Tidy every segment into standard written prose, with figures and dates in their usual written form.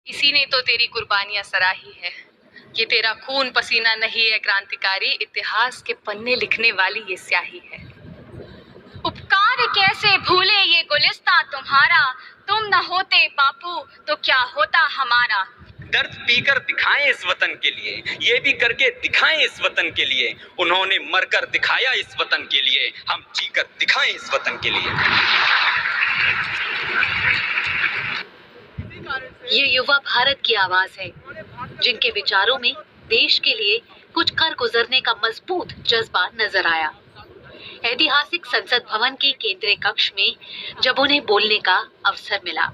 इसी ने तो तेरी कुर्बानियां सराही है। ये तेरा खून पसीना नहीं है क्रांतिकारी, इतिहास के पन्ने लिखने वाली ये स्याही है। उपकार कैसे भूले ये गुलिस्ता तुम्हारा, तुम न होते बापू तो क्या होता हमारा। दर्द पीकर दिखाएं इस वतन के लिए, ये भी करके दिखाएं इस वतन के लिए। उन्होंने मरकर दिखाया इस वतन के लिए, हम जीकर दिखाएं इस वतन के लिए। ये युवा भारत की आवाज है, जिनके विचारों में देश के लिए कुछ कर गुजरने का मजबूत जज्बा नजर आया। ऐतिहासिक संसद भवन के केंद्रीय कक्ष में जब उन्हें बोलने का अवसर मिला,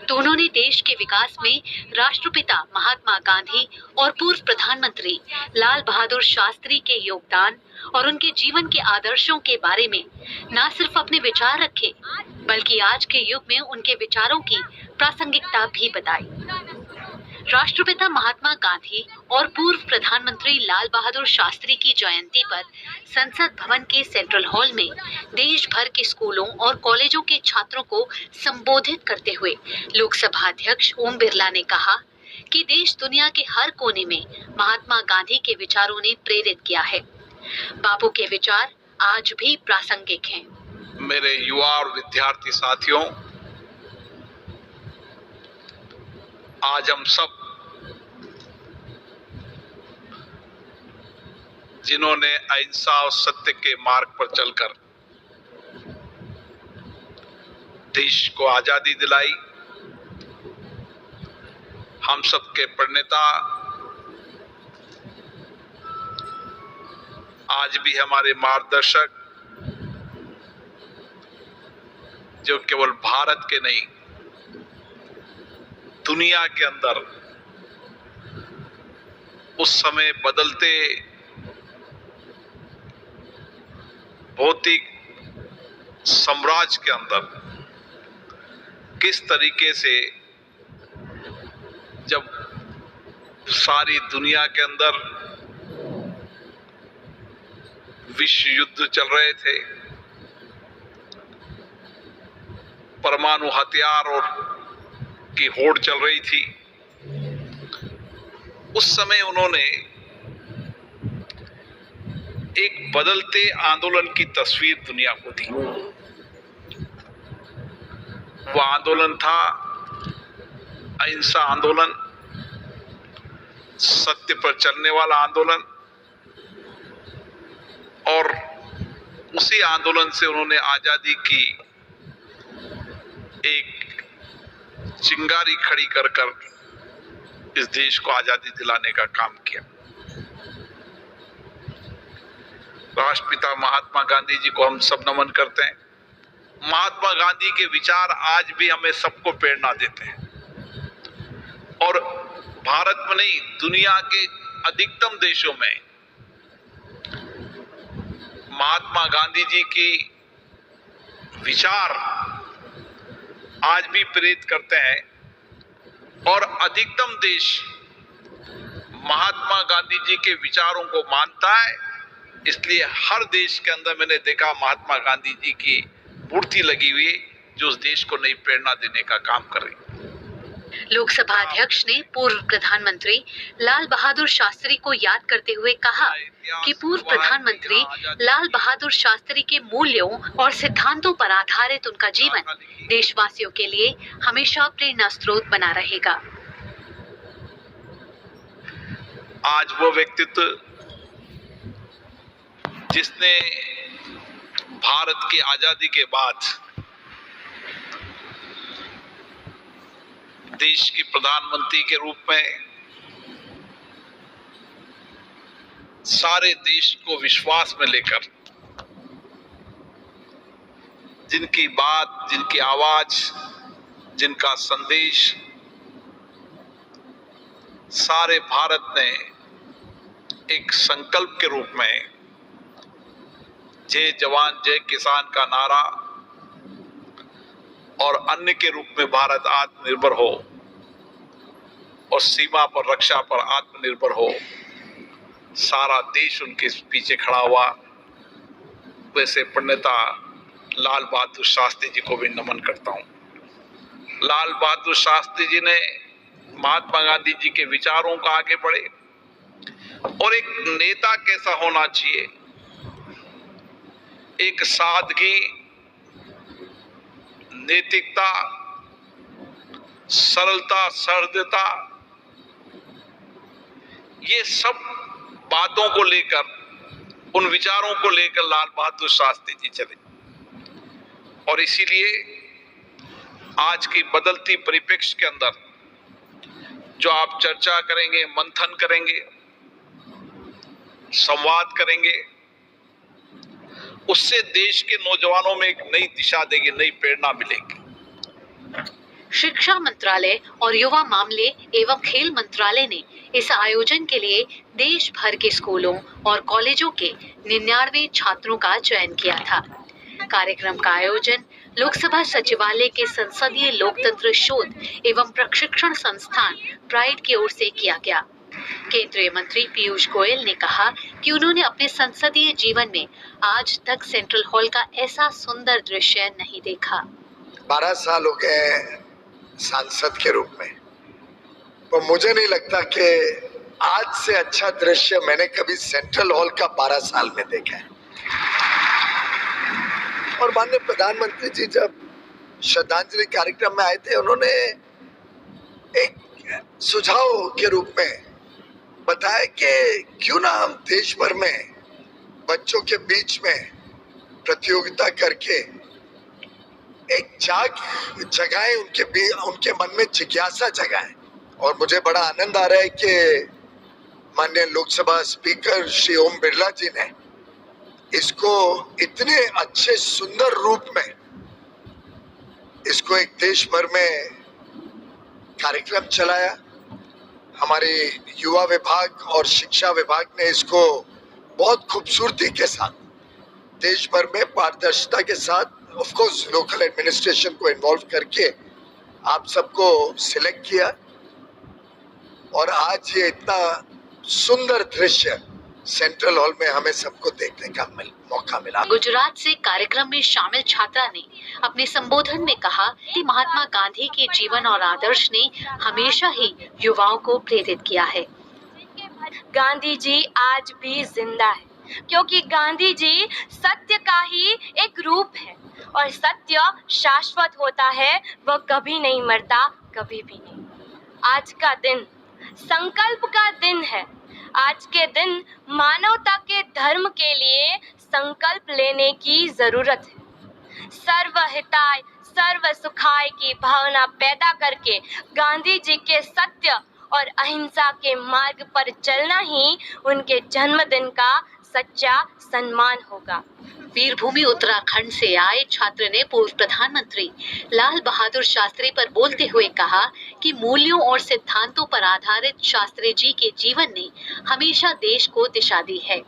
तो उन्होंने देश के विकास में राष्ट्रपिता महात्मा गांधी और पूर्व प्रधानमंत्री लाल बहादुर शास्त्री के योगदान और उनके जीवन के आदर्शों के बारे में न सिर्फ अपने विचार रखे, बल्कि आज के युग में उनके विचारों की प्रासंगिकता भी बताई। राष्ट्रपिता महात्मा गांधी और पूर्व प्रधानमंत्री लाल बहादुर शास्त्री की जयंती पर संसद भवन के सेंट्रल हॉल में देश भर के स्कूलों और कॉलेजों के छात्रों को संबोधित करते हुए लोकसभा अध्यक्ष ओम बिरला ने कहा कि देश दुनिया के हर कोने में महात्मा गांधी के विचारों ने प्रेरित किया है। बापू के विचार आज भी प्रासंगिक हैं। मेरे युवा और विद्यार्थी साथियों, आज हम सब जिन्होंने अहिंसा और सत्य के मार्ग पर चलकर देश को आजादी दिलाई, हम सबके प्रणेता आज भी हमारे मार्गदर्शक, जो केवल भारत के नहीं दुनिया के अंदर उस समय बदलते भौतिक साम्राज्य के अंदर किस तरीके से, जब सारी दुनिया के अंदर विश्व युद्ध चल रहे थे, परमाणु हथियार और की होड़ चल रही थी, उस समय उन्होंने एक बदलते आंदोलन की तस्वीर दुनिया को दी। वो आंदोलन था अहिंसा आंदोलन, सत्य पर चलने वाला आंदोलन, और उसी आंदोलन से उन्होंने आजादी की एक चिंगारी खड़ी कर इस देश को आजादी दिलाने का काम किया। राष्ट्रपिता महात्मा गांधी जी को हम सब नमन करते हैं। महात्मा गांधी के विचार आज भी हमें सबको प्रेरणा देते हैं, और भारत में नहीं, दुनिया के अधिकतम देशों में महात्मा गांधी जी की विचार आज भी प्रेरित करते हैं, और अधिकतम देश महात्मा गांधी जी के विचारों को मानता है। इसलिए हर देश के अंदर मैंने देखा महात्मा गांधी जी की मूर्ति लगी हुई, जो उस देश को नई प्रेरणा देने का काम कर रही। लोकसभा अध्यक्ष ने पूर्व प्रधानमंत्री लाल बहादुर शास्त्री को याद करते हुए कहा कि पूर्व प्रधानमंत्री लाल बहादुर शास्त्री के मूल्यों और सिद्धांतों पर आधारित उनका जीवन देशवासियों के लिए हमेशा प्रेरणा स्रोत बना रहेगा। आज वो व्यक्तित्व जिसने भारत की आजादी के बाद देश के प्रधानमंत्री के रूप में सारे देश को विश्वास में लेकर, जिनकी बात, जिनकी आवाज, जिनका संदेश सारे भारत ने एक संकल्प के रूप में जय जवान जय किसान का नारा और अन्य के रूप में भारत आत्मनिर्भर हो और सीमा पर रक्षा पर आत्मनिर्भर हो, सारा देश उनके पीछे खड़ा हुआ। वैसे प्रणेता लाल बहादुर शास्त्री जी को भी नमन करता हूं। लाल बहादुर शास्त्री जी ने महात्मा गांधी जी के विचारों का आगे बढ़े। और एक नेता कैसा होना चाहिए, एक सादगी, नैतिकता, सरलता, सहृदयता, ये सब बातों को लेकर, उन विचारों को लेकर लाल बहादुर शास्त्री जी चले। और इसीलिए आज की बदलती परिप्रेक्ष्य के अंदर जो आप चर्चा करेंगे, मंथन करेंगे, संवाद करेंगे, उससे देश के नौजवानों में एक नई दिशा देगी, नई प्रेरणा मिलेगी। शिक्षा मंत्रालय और युवा मामले एवं खेल मंत्रालय ने इस आयोजन के लिए देश भर के स्कूलों और कॉलेजों के 99 छात्रों का चयन किया था। कार्यक्रम का आयोजन लोकसभा सचिवालय के संसदीय लोकतंत्र शोध एवं प्रशिक्षण संस्थान प्राइड की ओर से किया गया। केंद्रीय मंत्री पीयूष गोयल ने कहा कि उन्होंने अपने संसदीय जीवन में आज तक सेंट्रल हॉल का ऐसा सुंदर दृश्य नहीं देखा। 12 साल हो गए सांसद के रूप में, तो मुझे नहीं लगता कि आज से अच्छा दृश्य मैंने कभी सेंट्रल हॉल का 12 साल में देखा है। और माननीय प्रधानमंत्री जी जब श्रद्धांजलि कार्यक्रम में आए थे, उन्होंने एक सुझाव के रूप में बताया कि क्यों ना हम देश भर में बच्चों के बीच में प्रतियोगिता करके एक जगाएं, उनके मन में जिज्ञासा जगाएं। और मुझे बड़ा आनंद आ रहा है कि माननीय लोकसभा स्पीकर श्री ओम बिरला जी ने इसको इतने अच्छे सुंदर रूप में इसको एक देश भर में कार्यक्रम चलाया। हमारे युवा विभाग और शिक्षा विभाग ने इसको बहुत खूबसूरती के साथ देश भर में पारदर्शिता के साथ, ऑफ कोर्स लोकल एडमिनिस्ट्रेशन को इन्वॉल्व करके आप सबको सिलेक्ट किया। और आज ये इतना सुंदर दृश्य सेंट्रल हॉल में हमें सबको देखने का मौका मिला। गुजरात से कार्यक्रम में शामिल छात्रा ने अपने संबोधन में कहा कि महात्मा गांधी के जीवन और आदर्श ने हमेशा ही युवाओं को प्रेरित किया है। गांधी जी आज भी जिंदा है, क्योंकि गांधी जी सत्य का ही एक रूप है और सत्य शाश्वत होता है, वह कभी नहीं मरता, कभी भी नहीं। आज का दिन संकल्प का दिन है। आज के दिन मानवता के धर्म के लिए संकल्प लेने की जरूरत है। सर्वहिताय सर्व सुखाय की भावना पैदा करके गांधी जी के सत्य और अहिंसा के मार्ग पर चलना ही उनके जन्मदिन का सच्चा सम्मान होगा। वीरभूमि उत्तराखंड से आए छात्र ने पूर्व प्रधानमंत्री लाल बहादुर शास्त्री पर बोलते हुए कहा कि मूल्यों और सिद्धांतों पर आधारित शास्त्री जी के जीवन ने हमेशा देश को दिशा दी है।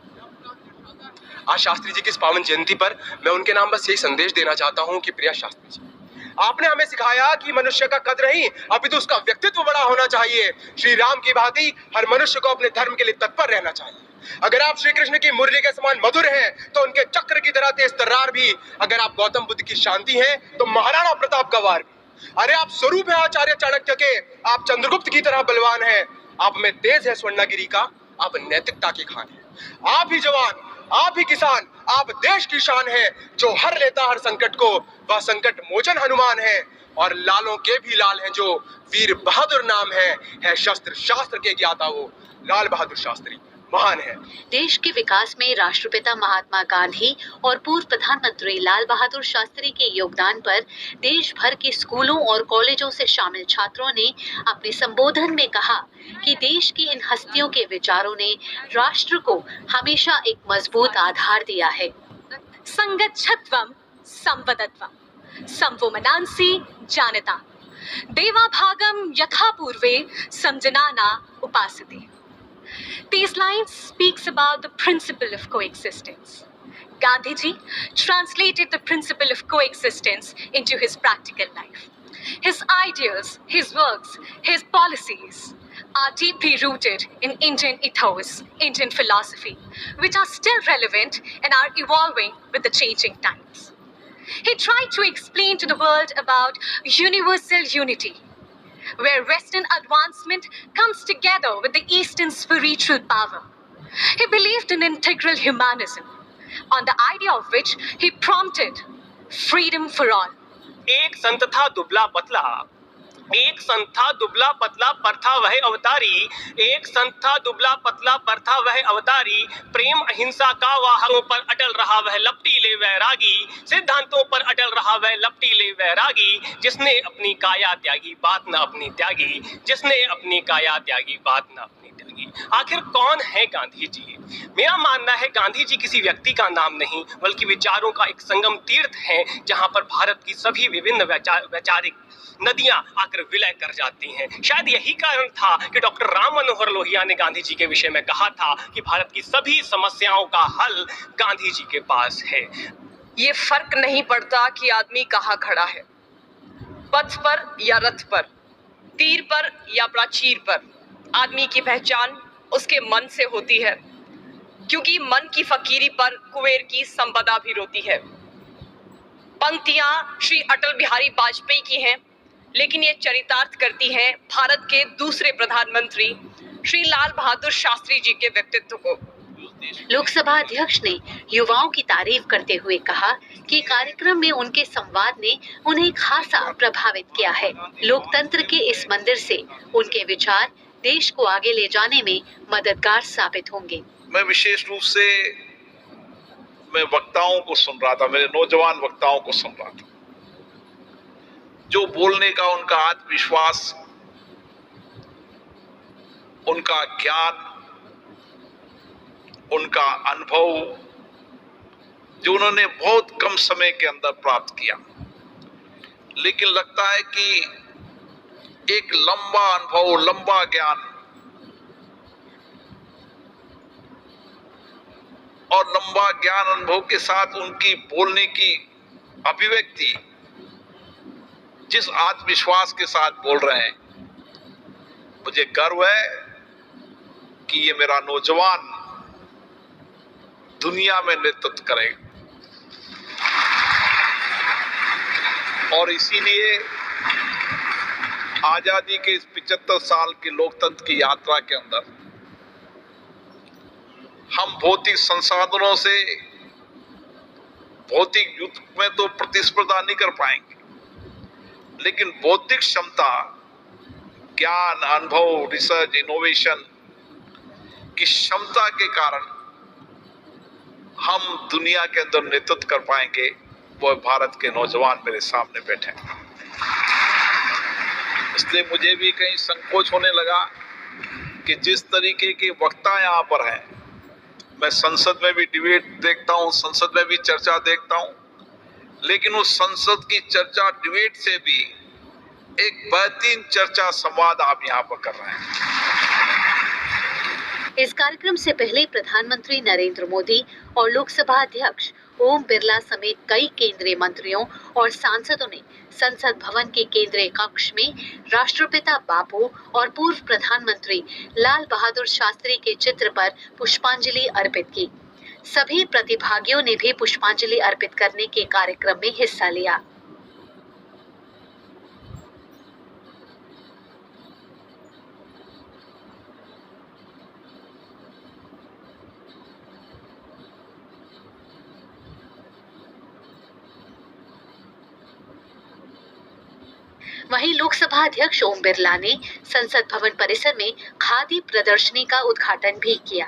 आज शास्त्री जी की इस पावन जयंती पर मैं उनके नाम बस यही संदेश देना चाहता हूँ कि प्रिय शास्त्री जी, आपने हमें सिखाया कि मनुष्य का कद नहीं, अपितु उसका व्यक्तित्व बड़ा होना चाहिए। श्री राम की भांति हर मनुष्य को अपने धर्म के लिए तत्पर रहना चाहिए। अगर आप श्री कृष्ण की मुरली के समान मधुर हैं, तो उनके चक्र की तरह तेज तर्रार भी। अगर आप गौतम बुद्ध की शांति हैं, तो महाराणा प्रताप का वार भी। अरे आप स्वरूप है आचार्य चाणक्य के, आप चंद्रगुप्त की तरह बलवान हैं। आप में तेज है स्वर्णगिरी का, आप नैतिकता के खान हैं। आप ही जवान, आप ही किसान, आप देश की शान है। जो हर लेता हर संकट को, वह संकट मोचन हनुमान है। और लालों के भी लाल हैं जो वीर बहादुर नाम है शस्त्र शास्त्र के ज्ञाता वो लाल बहादुर शास्त्री महान है। देश के विकास में राष्ट्रपिता महात्मा गांधी और पूर्व प्रधानमंत्री लाल बहादुर शास्त्री के योगदान पर देश भर के स्कूलों और कॉलेजों से शामिल छात्रों ने अपने संबोधन में कहा कि देश की इन हस्तियों के विचारों ने राष्ट्र को हमेशा एक मजबूत आधार दिया है। संगच्छध्वं संवदध्वं संवमनांसि जानता देवाभागम यथा पूर्वे समजनाना उपासते। These lines speaks about the principle of coexistence. Gandhiji translated the principle of coexistence into his practical life. His ideas, his works, his policies are deeply rooted in Indian ethos, Indian philosophy, which are still relevant and are evolving with the changing times. He tried to explain to the world about universal unity, where Western advancement comes together with the Eastern spiritual power. He believed in integral humanism, on the idea of which he prompted freedom for all. एक संत था दुबला पतला, एक संत था दुबला पतला पर था वह अवतारी, एक संत था दुबला पतला पर था वह अवतारी, प्रेम अहिंसा का वाहकों पर अटल रहा वह लपटीले वैरागी, सिद्धांतों पर अटल रहा वह लपटीले वैरागी, जिसने अपनी काया त्यागी बात न अपनी त्यागी, जिसने अपनी काया त्यागी बात न अपनी त्यागी। आखिर कौन है गांधी जी? मेरा मानना है गांधी जी किसी व्यक्ति का नाम नहीं बल्कि विचारों का एक संगम तीर्थ है, जहां पर भारत की सभी विभिन्न वैचारिक नदियां आकर विलय कर जाती हैं। शायद यही कारण था कि डॉक्टर राम मनोहर लोहिया ने गांधी जी के विषय में कहा था कि भारत की सभी समस्याओं का हल गांधी जी के पास है। ये फर्क नहीं पड़ता कि आदमी कहाँ खड़ा है, पथ पर या रथ पर, तीर पर या प्राचीर पर, आदमी की पहचान उसके मन से होती है, क्योंकि मन की फकीरी पर कुबेर की संपदा भी रोती है। पंक्तियां श्री अटल बिहारी वाजपेयी की हैं, लेकिन ये चरितार्थ करती हैं भारत के दूसरे प्रधानमंत्री श्री लाल बहादुर शास्त्री जी के व्यक्तित्व को। लोकसभा अध्यक्ष ने युवाओं की तारीफ करते हुए कहा कि कार्यक्रम में उनके संवाद ने उन्हें खासा प्रभावित किया है। लोकतंत्र के इस मंदिर से उनके विचार देश को आगे ले जाने में मददगार साबित होंगे। मैं विशेष रूप से वक्ताओं को सुन रहा था, मेरे नौजवान वक्ताओं को सुन रहा था, जो बोलने का उनका आत्मविश्वास, उनका ज्ञान, उनका अनुभव, जो उन्होंने बहुत कम समय के अंदर प्राप्त किया। लेकिन लगता है कि एक लंबा अनुभव, लंबा ज्ञान और लंबा ज्ञान अनुभव के साथ उनकी बोलने की अभिव्यक्ति, जिस आत्मविश्वास के साथ बोल रहे हैं, मुझे गर्व है कि ये मेरा नौजवान दुनिया में नेतृत्व करेगा। और इसीलिए आजादी के इस 75 साल की लोकतंत्र की यात्रा के अंदर हम भौतिक संसाधनों से भौतिक युद्ध में तो प्रतिस्पर्धा नहीं कर पाएंगे, लेकिन बौद्धिक क्षमता, ज्ञान, अनुभव, रिसर्च, इनोवेशन की क्षमता के कारण हम दुनिया के अंदर नेतृत्व कर पाएंगे। वो भारत के नौजवान मेरे सामने बैठे हैं। इसलिए मुझे भी कहीं संकोच होने लगा कि जिस तरीके के वक्ता यहाँ पर हैं, मैं संसद में भी डिबेट देखता हूँ, संसद में भी चर्चा देखता हूँ, लेकिन उस संसद की चर्चा डिबेट से भी एक बेहतरीन चर्चा संवाद आप यहाँ पर कर रहे हैं। इस कार्यक्रम से पहले प्रधानमंत्री नरेंद्र मोदी और लोकसभा अध्यक्ष ओम बिरला समेत कई केंद्रीय मंत्रियों और सांसदों ने संसद भवन के केंद्रीय कक्ष में राष्ट्रपिता बापू और पूर्व प्रधानमंत्री लाल बहादुर शास्त्री के चित्र पर पुष्पांजलि अर्पित की। सभी प्रतिभागियों ने भी पुष्पांजलि अर्पित करने के कार्यक्रम में हिस्सा लिया। वहीं लोकसभा अध्यक्ष ओम बिरला ने संसद भवन परिसर में खादी प्रदर्शनी का उद्घाटन भी किया।